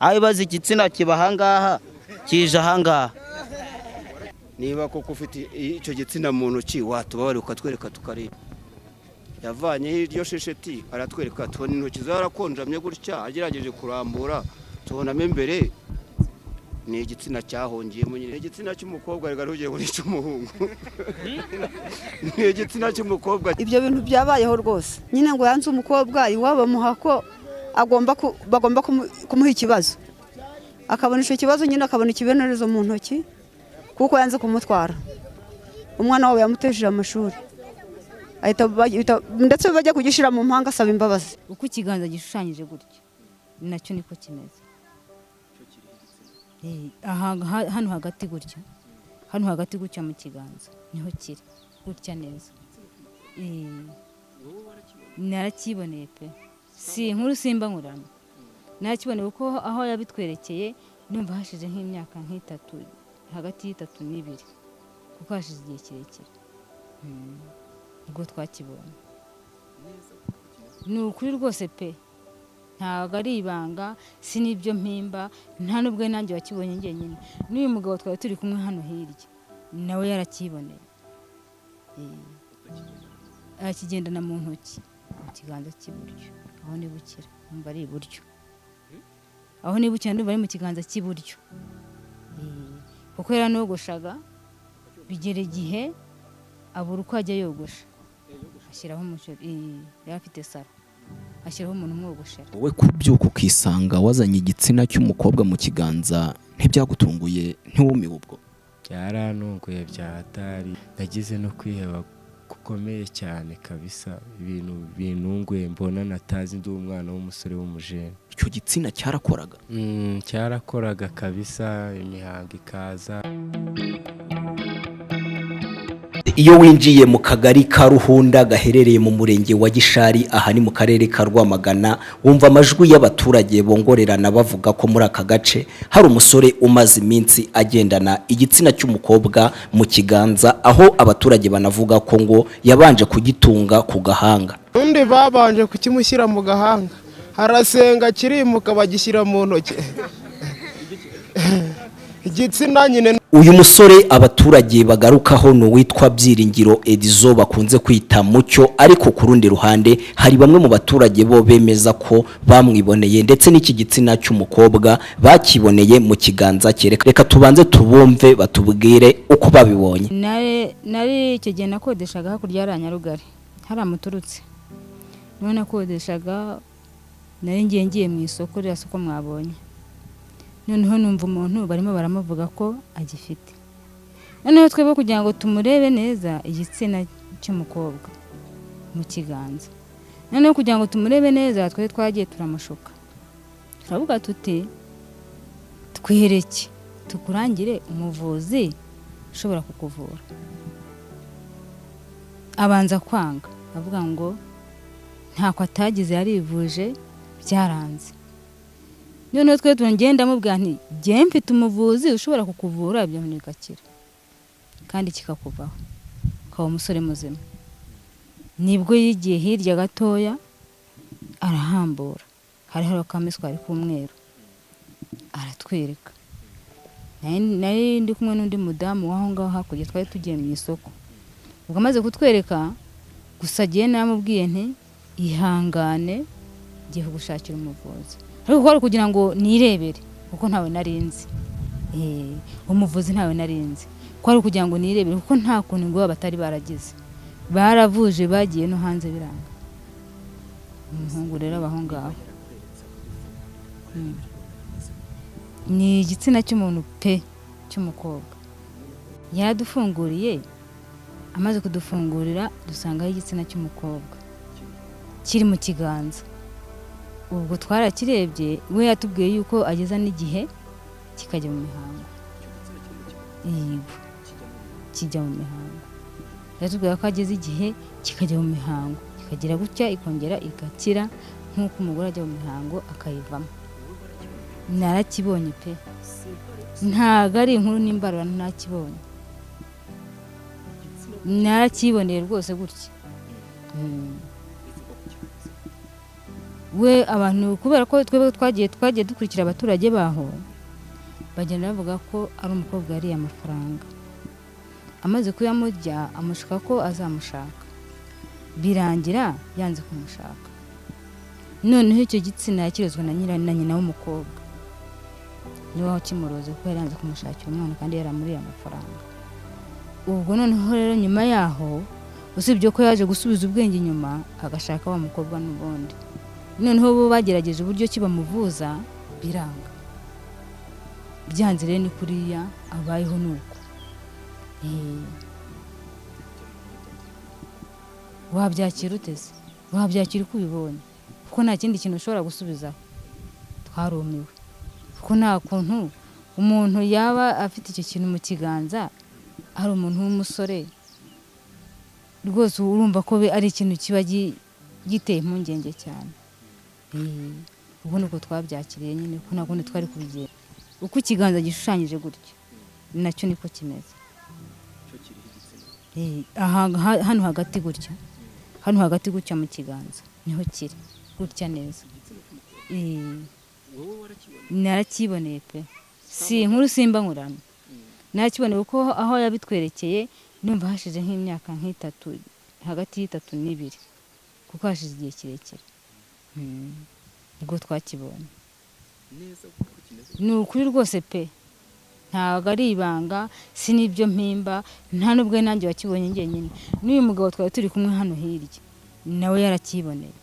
ayibaza igitsina kiba ahangaha kije ahangaha. Niba koko ufite icyo gitsina mu ntoki watubabare ukatwereka tukareba. Yavanye iryo shesheti aratwereka tubona intoki zarakonjamye gutya agerageje kurambura tubonamo imbere ni igitsina cyahongiyemo nyine igitsina cy'umukobwa rigarugiye muri cy'umuhungu. Ni igitsina cy'umukobwa. Ibyo bintu byabayeho rwose nyine ngo yanze umukobwa iwabo muhako bagomba kumuha ikibazo akabona icyo kibazo nyine akabona ikibenerezo mu ntoki kuko yanze kumutwara umwana wabo yamutejeje amashuri ndetse bajya kugishira mu mpanga asaba imbabazi. Uko ikiganza gishushanyije gutya nacyo niko kimeze. Hano hagati gutya mu kiganza niho kiri gutya neza. Narakiboneye pe si inkuru simba nkurana narakiboneye uko aho yabitwerekeye numva hashize nk'imyaka nk'itatu hagati y'itatu n'ibiri kuko hashize igihe kirekire ubwo twakibonye. Ni ukuri rwose pe ntabwo ari ibanga si n'ibyo mpimba nta n'ubwo nanjye wakibonye njyenyine n'uyu mugabo twari turi kumwe hano hirya nawe yarakiboneye. Arakigendana mu ntoki mu kiganza cy'iburyo aho nibukira numva ari iburyo aho nibukira ndumva ari mu kiganza cy'iburyo kuko yaranogoshaga bigera igihe abura uko ajya yogosha ashyiraho umuceri yari afite saro ashyiraho umuntu umwogoshera. Wowe kubyuka ukisanga wazanye igitsina cy'umukobwa mu kiganza ntibyagutunguye ntiwumiwe ubwo? Byarantunguye byatari nagize no kwiheba gukomeye cyane kabisa ibintu bintunguye mbona natazi ndi umwana w'umusore w'umujene. Icyo gitsina cyarakoraga? Cyarakoraga kabisa imihango ikaza. Iyo winjiye mu kagari ka Ruhunda gaherereye mu murenge wa Gishari aha ni mu karere ka Rwamagana wumva amajwi y'abaturage bongorerana bavuga ko muri aka gace hari umusore umaze iminsi agendana igitsina cy'umukobwa mu kiganza aho abaturage banavuga ko ngo yabanje kugitunga ku gahanga. Undi babanje kukimushyira mu gahanga harasenga kirimuka bagishyira mu ntoki igitsina nyine. Uyu musore abaturage bagarukaho no witwa Byiringiro Edizo bakunze kwita Mucyo, ariko ku rundi ruhande hari bamwe mu baturage bo bemeza ko bamwiboneye ndetse n'iki gitsina cy'umukobwa bakiboneye mu kiganza cye. Reka tubanze tubumve batubwire uko babibonye. Nari icyo gihe nakodeshaga hakurya ya Nyarugari hari amuturutse none nakodeshaga nari ngiye mu isoko rya soko mwabonye noneho numva umuntu barimo baramuvuga ko agifite. Noneho twebwe kugira ngo tumurebe neza igitsina cy'umukobwa mu kiganza, noneho kugira ngo tumurebe neza twe twagiye turamushuka turavuga tuti twihereke tukurangire umuvuzi ushobora kukuvura. Abanza kwanga avuga ngo ntako atagize yarivuje byaranze. Noneho twe turagenda mubwira nti je mfite umuvuzi ushobora kukuvura ibyo bigakira kandi kikakuvaho ukaba umusore muzima. Nibwo yigiye hirya gatoya arahambura hariho akamiswari k'umweru aratwereka. Nari ndi kumwe n'undi mudamu waho ngaho hakurya twari tugiye mu isoko. Ubwo amaze kutwereka gusa giye namubwiye nti ihangane giye gushakira umuvuzi. Ariko kwari kugira ngo nirebere kuko ntawe narinzi. Umuvuzi ntawe narinzi. Kwari kugira ngo nirebere kuko nta kuntu ngo batari baragize. Baravuje bagiye no hanze biranga. Umuhungu rero abaho ngaho. Ni igitsina cy'umuntu pe cy'umukobwa. Yaradufunguriye amaze kudufungurira dusanga igitsina cy'umukobwa kiri mu kiganza. Ubwo twarakirebye we yatubwiye yuko ageza n'igihe kikajya mu mihango. Yego kijya mu mihango. Yatubwiye ko ageze igihe kikajya mu mihango kikagira gutya ikongera igakira nk'uko umugore ajya mu mihango akayivamo. Narakibonye pe ntago ari inkuru n'imbarura ntakibonye. Narakiboneye rwose gutya. we abantu kubera ko twebwe twagiye dukurikira abaturage baho bagenda bavuga ko ari umukobwa yariye amafaranga amaze kuyamurya amushuka ko azamushaka birangira yanze kumushaka noneho icyo gitsina yakirozwe na nyina w'umukobwa niwe wakimuroze ko yari yanze kumushakira umwana kandi yaramuriye amafaranga ubwo noneho rero nyuma yaho usibye ko yaje gusubiza ubwenge inyuma agashaka wa mukobwa n'ubundi noneho bo bagerageje uburyo kibamuvuza biranga byanze rero ni kuriya abayeho nuko wabyakira uteze wabyakira uko ubibonye kuko nta kindi kintu ushobora gusubizaho twarumiwe kuko nta kuntu umuntu yaba afite icyo kintu mu kiganza ari umuntu w'umusore rwose urumva ko ari ikintu kiba giteye impungenge cyane ubwo nuko twabyakiriye nyine ko ntabwo twari kubigira uko ikiganza gishushanyije gutyo nacyo niko kimeze hano hagati gutya mu kiganza niho kiri gutya neza narakiboneye pe si inkuru simba nkurana narakiboneye kuko aho yabitwerekeye numva hashize nk'imyaka nk'itatu hagati y'itatu n'ibiri kuko hashize igihe kirekire ubwo twakibonye ni ukuri rwose pe ntabwo ari ibanga si n'ibyo mpimba nta n'ubwo nanjye wakibonye njyenyine n'uyu mugabo twari turi kumwe hano hirya nawe yarakiboneye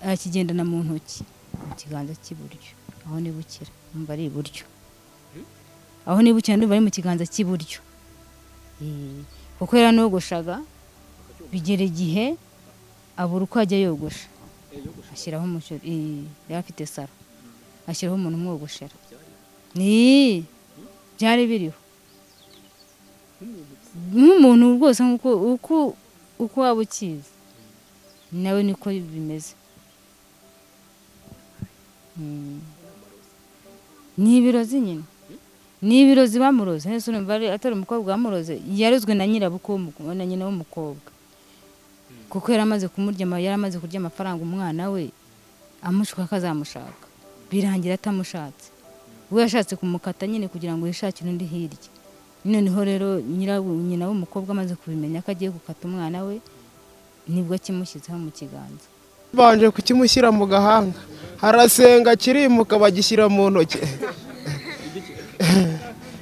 arakigendana mu ntoki mu kiganza cy'iburyo aho nibukira numva ari iburyo aho nibukira numva ari mu kiganza cy'iburyo kuko yaranogoshaga bigera igihe abura uko ajya yogosha ashyiraho umushyoro yari afite saro ashyiraho umuntu umwogoshera byari biriho nk'umuntu rwose uko waba ukizi nawe niko bimeze ni ibirozi nyine ni ibirozi bamuroze hese urumva atari umukobwa wamuroze yarozwe na na nyina w'umukobwa kuko yaramaze kumurya yaramaze kurya amafaranga umwana we amushuka ko azamushaka birangira atamushatse we yashatse kumukata nyine kugira ngo yishakire undi hirya noneho rero nyina w'umukobwa amaze kubimenya ko agiye gukata umwana we nibwo akimushyizeho mu kiganza banje kukimushyira mu gahanga harasenga kirimuka bagishyira mu ntoki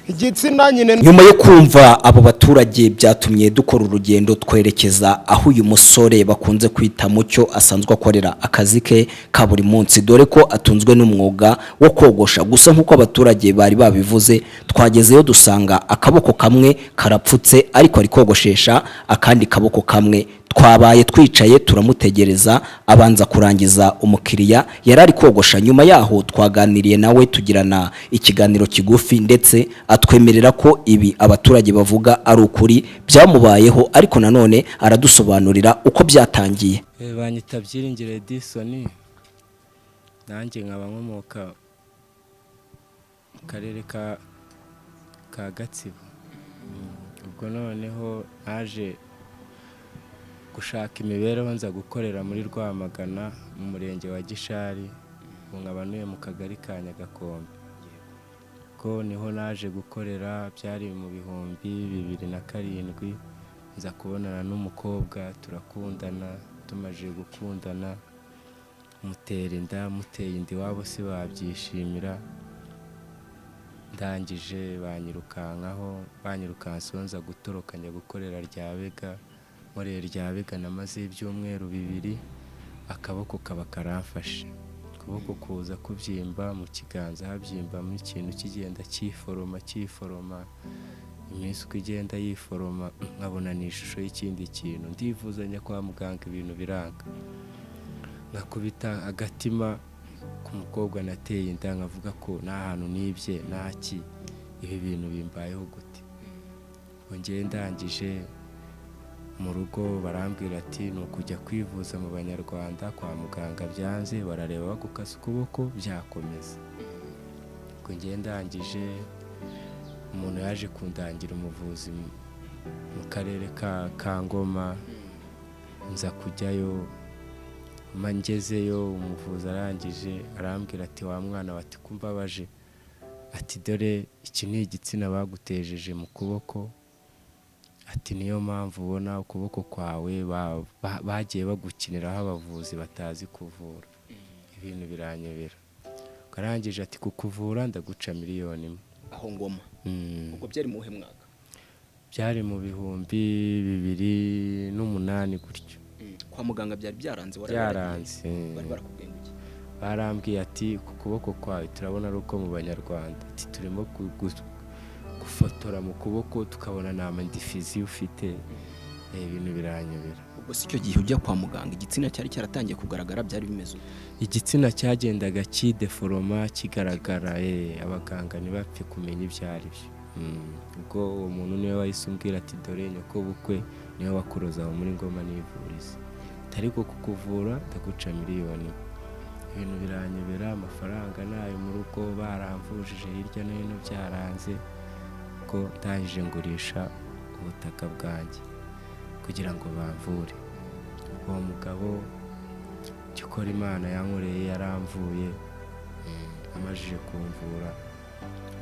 igitsina nyine. Nyuma yo kumva abo baturage byatumye dukora urugendo twerekeza aho uyu musore bakunze kwita Mucyo asanzwe akorera akazi ke ka buri munsi, dore ko atunzwe n'umwuga wo kogosha. Gusa nk'uko abaturage bari babivuze, twagezeyo dusanga akaboko kamwe karapfutse ariko ari kogoshesha akandi kaboko kamwe. Twabaye twicaye turamutegereza abanza kurangiza umukiriya yarari kogosha. Nyuma yaho twaganiriye nawe tugirana ikiganiro kigufi, ndetse atwemerera ko ibi abaturage bavuga ari ukuri byamubayeho, ariko nanone aradusobanurira uko byatangiye. Banyita Byiringiro Edison, nanjye nkaba nkomoka mu karere ka Gatsibo. Ubwo noneho aje gushaka imibereho nza gukorera muri Rwamagana mu murenge wa Gishari, nkabanuye mu kagari ka Nyagakombe. Ko niho naje gukorera, byari mu bihumbi 2007, nza kubonana n'umukobwa turakundana. Tumaje gukundana mutera inda, muteye indi wabo si babyishimira. Ndangije banyirukankaho nza gutoroka njya gukorera Ryabega. Muri Ryabega namaze ibyumweru 2, akaboko kaba karamfashe, ukuboko kuza kubyimba mu kiganza, habyimbamo ikintu kigenda cyiforoma, iminsi uko igenda yiforoma nkabona ni ishusho y'ikindi kintu. Ndivuzanya kwa muganga, ibintu biranga, nakubita agatima ku mukobwa nateye inda, nkavuga ko nta hantu nibye ntaki, ibi bintu bimbayeho gute. Ngende ndangije mu rugo barambwira ati ni ukujya kwivuza mu Banyarwanda kwa muganga, byanze barareba bagukasa ukuboko byakomeza. Ubwo ngende ndangije umuntu yaje kundangira umuvuzi mu karere ka Ngoma, nza kujyayo ngezeyo umuvuzi arangije arambwira ati wa mwana wati kumbabaje ati dore iki ni igitsina bagutejeje mu kuboko ati niyo mpamvu ubona ukuboko kwawe bagiye bagukiniraho abavuzi batazi kuvura ibintu biranyobera karangije ati kukuvura ndaguca miliyoni imwe aho Ngoma ubwo byari mu mwaka byari mu 2008 gutyo kwa muganga byari byaranze bari barakubwiye iki barambwiye ati ku kuboko kwawe turabona ari uko mu banyarwanda ati turimo gufotora mu kuboko tukabona nta mandifizi ufite ibintu biranyobera ubwo si cyo gihe ujya kwa muganga igitsina cyari cyaratangiye kugaragara byari bimeze igitsina cyagendaga kideforoma kigaragara abaganga ntibapfe kumenya ibyo ari byo ubwo uwo muntu niwe wahise umbwira ati dore nyoko bukwe niwe wakuroza aho muri Ngoma n'ivuriza ariko kukuvura ndaguca miliyoni ibintu biranyobera amafaranga nayo mu rugo baramvujije hirya no hino byaranze ko ndangije ngurisha ubutaka bwanjye kugira ngo bamvure uwo mugabo cyokora Imana yankoreye yaramvuye amajije kumvura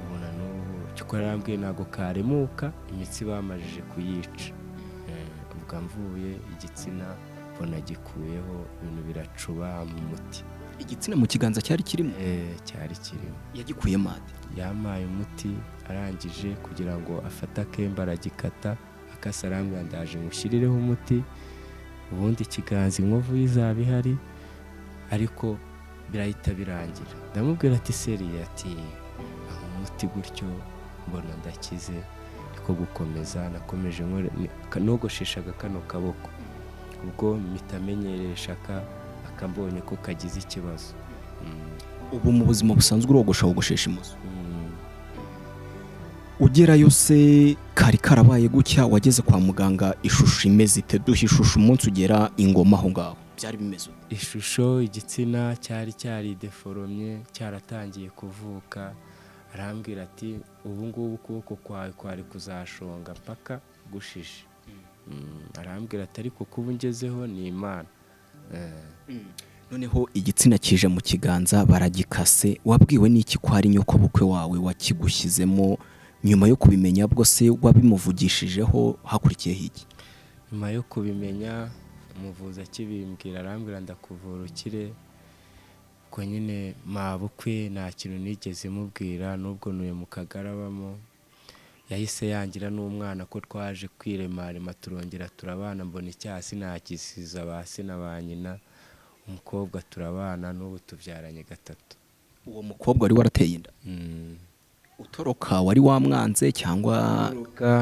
ubona n'ubu cyokora yarambwiye ntago karemuka imitsi bamajije kuyica ubwo mvuye igitsina mbona gikuyeho ibintu biracuba mu muti igitsina mu kiganza cyari kirimo cyari kirimo yagikuye mate yamaye umuti arangije kugira ngo afate akemba aragikata akasaramwe ndaje mushyirireho umuti ubundi ikiganza inkovu izaba ihari ariko birahita birangira ndamubwira ati seriye ati aho umuti gutyo mbona ndakize niko gukomeza nakomeje nogosheshaga kano kaboko ubwo mitamenyeresha akambonye ko kagize ikibazo ubu mu buzima busanzwe wogoshesha imoso ugerayo se kari karabaye gutya wageze kwa muganga ishusho imeze ite duha ishusho umunsi ugera Ingoma aho ngaho byari bimeze ishusho igitsina cyari deforomye cyaratangiye kuvuka arambwira ati ubu ngubu ukuboko kwawe kwari kuzashonga mpaka gushishe arambwira ati ariko kuba ngezeho ni Imana noneho igitsina kije mu kiganza baragikase wabwiwe n'iki ko ari nyoko bukwe wawe wakigushyizemo nyuma yo kubimenya bwo se wabimuvugishijeho hakurikiyeho iki nyuma yo kubimenya umuvuzi akibimbwira arambwira ndakuvura ukire ko nyine mabukwe nta kintu nigeze mubwira nubwo nuye mu kagarabamo yahise yangira n'umwana ko twaje kwiremarema turongera turabana mbona icyaha sinakisiza ba se na ba nyina umukobwa turabana n'ubu tubyaranye 3 uwo mukobwa wari warateye inda utoroka wari wamwanze cyangwa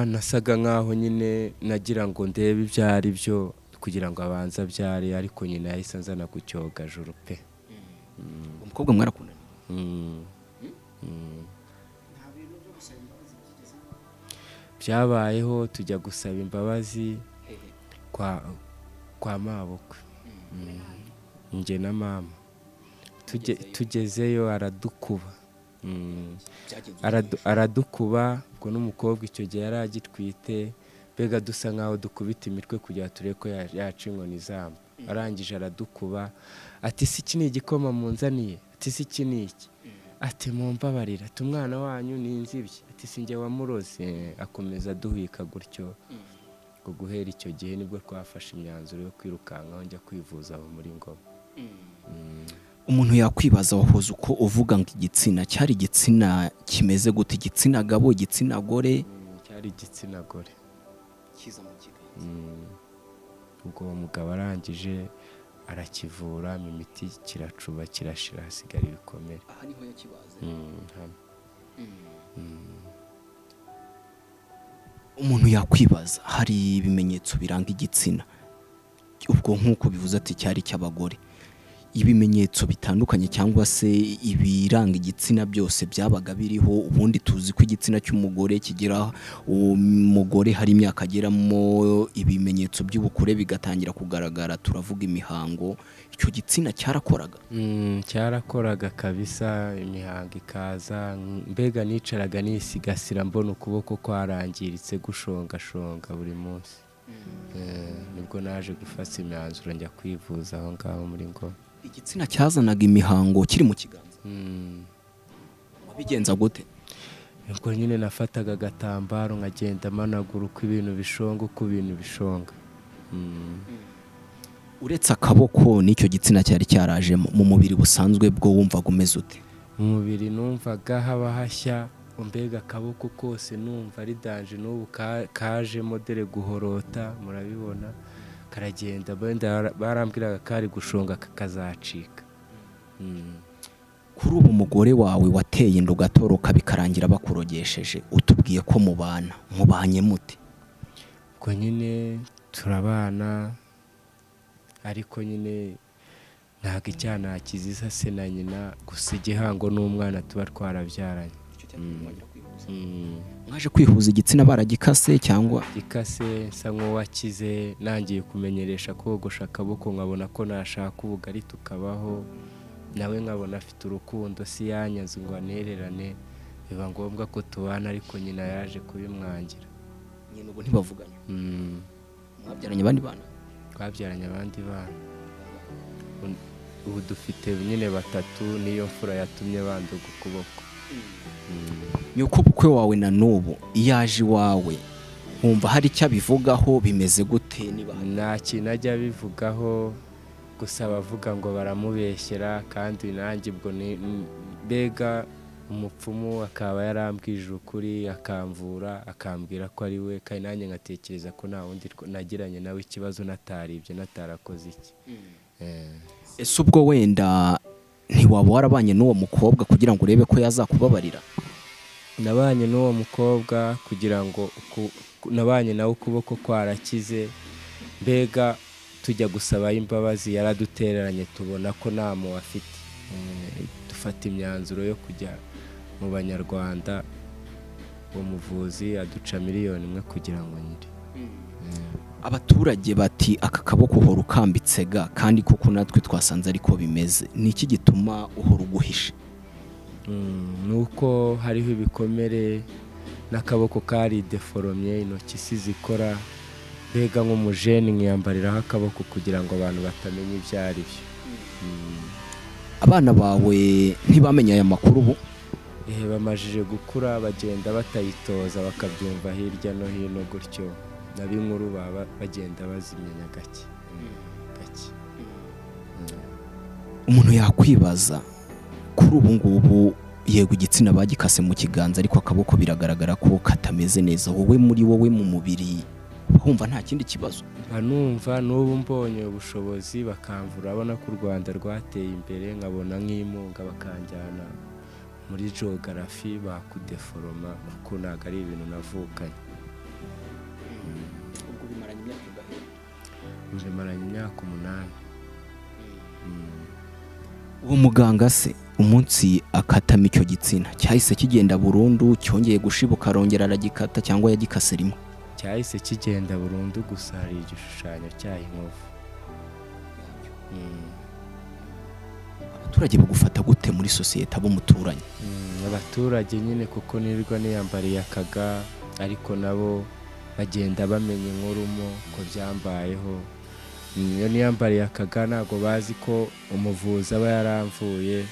nasaga nkaho nyine nagira ngo ndebe ibyo ari byo kugira ngo abanza byari ariko nyine yahise nzana ku cyogajuru pe umukobwa mwarakundana byabayeho tujya gusaba imbabazi kwa mabukwe nje na mama tugezeyo aradukuba aradukuba ubwo n'umukobwa icyo gihe yari agitwite mbega dusa nkaho dukubita imitwe kugira turebe ko yaca inkoni zamba arangije aradukuba ati si iki ni igikoma munzaniye ati si iki ni iki ati mumbabarira ati umwana wanyu ni inzibye ati sinjye wamuroze akomeza duhika gutyo ngo guhera icyo gihe nibwo twafashe imyanzuro yo kwirukankaho njya kwivuza aho muri Ngoma umuntu yakwibaza wahoze uko uvuga ngo igitsina cyari igitsina kimeze gute igitsina gabo igitsina gore cyari igitsina gore kiza mu kiganza ubwo uwo mugabo arangije arakivura imiti kiracuba kirashira hasigara ibikomere aha niho yakibaze umuntu yakwibaza hari ibimenyetso biranga igitsina ubwo nk'uko bivuze ati cyari cy'abagore ibimenyetso bitandukanye cyangwa se ibiranga igitsina byose byabaga biriho ubundi tuzi ko igitsina cy'umugore kigira umugore hari imyaka ageramo ibimenyetso by'ubukure bigatangira kugaragara turavuga imihango icyo gitsina cyarakoraga cyarakoraga kabisa imihango ikaza mbega nicaraga nisigasira mbona ukuboko kwarangiritse gushongashonga buri munsi nibwo naje gufata imyanzuro njya kwivuza aho ngaho muri Ngoma. igitsina cyazanaga imihango kiri mu kiganza wabigenza gute? ubwo nyine nafataga agatambaro nkagenda managura uko ibintu bishonga. uretse akaboko n'icyo gitsina cyari cyarajemo mu mubiri busanzwe bwo wumvaga umeze ute? mu mubiri numvaga haba hashya, mbega akaboko kose numva ari danje, n'ubu kajemo dore guhorota murabibona, karagenda barambwiraga kari gushonga kakazacika. kuri ubu umugore wawe wateye inda ugatoroka bikarangira bakurogesheje, utubwiye ko mubanye mute? ubwo nyine turabana, ariko nyine ntabwo icyana kizisa se na nyina, gusa igihango n'umwana tuba twarabyaranye. mwaje kwihuza igitsina baragikase cyangwa? gikase nsa nk'uwakize, nangiye kumenyeresha kogosha akaboko, nkabona ko nashaka ubugari tukabaho, nawe nkabona afite urukundo, si yanyaze ngo anererane, biba ngombwa ko tubana, ariko nyina yaje kubimwangira. nyina ubu ntibavuganye? mwabyaranye abandi bana? twabyaranye abandi bana, ubu dufite nyine 3, niyo mfura yatumye banduga ukuboko. nyuko ubukwe wawe na n'ubu iyo aje iwawe wumva hari icyo abivugaho, bimeze gute? niba nta kintu ajya abivugaho, gusa bavuga ngo baramubeshyera, kandi nanjye ubwo mbega umupfumu akaba yarambwije ukuri, akamvura, akambwira ko ari we, kandi nanjye ngatekereza ko nta wundi nagiranye nawe ikibazo nataribye, natarakoze iki. ese ubwo wenda ntiwaba warabanye n'uwo mukobwa kugira ngo urebe ko yazakubabarira? nabanye n'uwo mukobwa kugira ngo nabanye nawe ukuboko kwarakize, mbega tujya gusaba imbabazi yaradutereranye, tubona ko nta mu afite, dufata imyanzuro yo kujya mu Banyarwanda, uwo muvuzi aduca 1 miliyoni kugira ngo nyiri. abaturage bati aka kaboko uhora ukambitse ga, kandi kuko natwe twasanze ariko bimeze, ni iki gituma uhora uguhishe? nuko hariho ibikomere, n'akaboko kari deforomye, intoki si zikora, mbega nk'umujeni nkiyambariraho akaboko kugira ngo abantu batamenya ibyo ari byo. abana bawe ntibamenye aya makuru ubu? bamajije gukura, bagenda batayitoza, bakabyumva hirya no hino gutyo, nab'inkuru baba bagenda bazimenya gake. umuntu yakwibaza kuri ubu ngubu, yego igitsina bagikase mu kiganza, ariko akaboko biragaragara ko katameze neza, wowe muri wowe mu mubiri wumva nta kindi kibazo? numva n'ubu mbonye ubushobozi bakamvura, abona ko u Rwanda rwateye imbere, nkabona nk'impunga bakanjyana muri geography bakudeforoma, kuko ntabwo ari ibintu navukanye. ubwo bimaranye imyaka ingahe? bimaranye imyaka 8. uwo muganga se umunsi akatama icyo gitsina cyahise kigenda burundu, cyongeye gushibuka arongera aragikata, cyangwa yagikase rimwe? cyahise kigenda burundu, gusa hari igishushanyo cyayo inkovu. abaturage bagufata gute muri sosiyete abo muturanye? abaturage nyine kuko nirirwa niyambariye akaga, ariko nabo bagenda bamenya inkurumo ko byambayeho. iyo niyambariye akaga ntabwo bazi ko umuvuzi aba yaramvuye.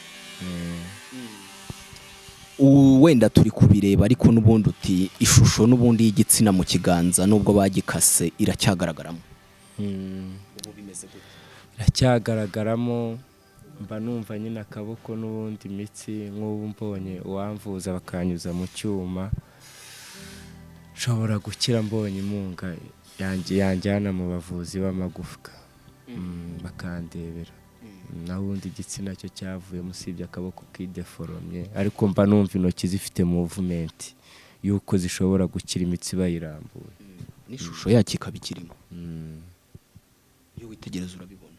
wenda turi kubireba, ariko n'ubundi uti ishusho n'ubundi y'igitsina mu kiganza nubwo bagikase iracyagaragaramo. ubu bimeze gute? iracyagaragaramo, mba numva nyine akaboko n'ubundi imitsi, nk'ubu mbonye uwamvuza bakanyuza mu cyuma, nshobora gukira mbonye impunga yanjyana mu bavuzi b'amagufwa bakandebera. naho ubundi igitsina cyo cyavuyemo, usibye akaboko kideforomye, ariko mba numva intoki zifite movement y'uko zishobora gukira imitsi bayirambuye, n'ishusho yacyo ikaba ikirimo. iyo witegereza urabibona.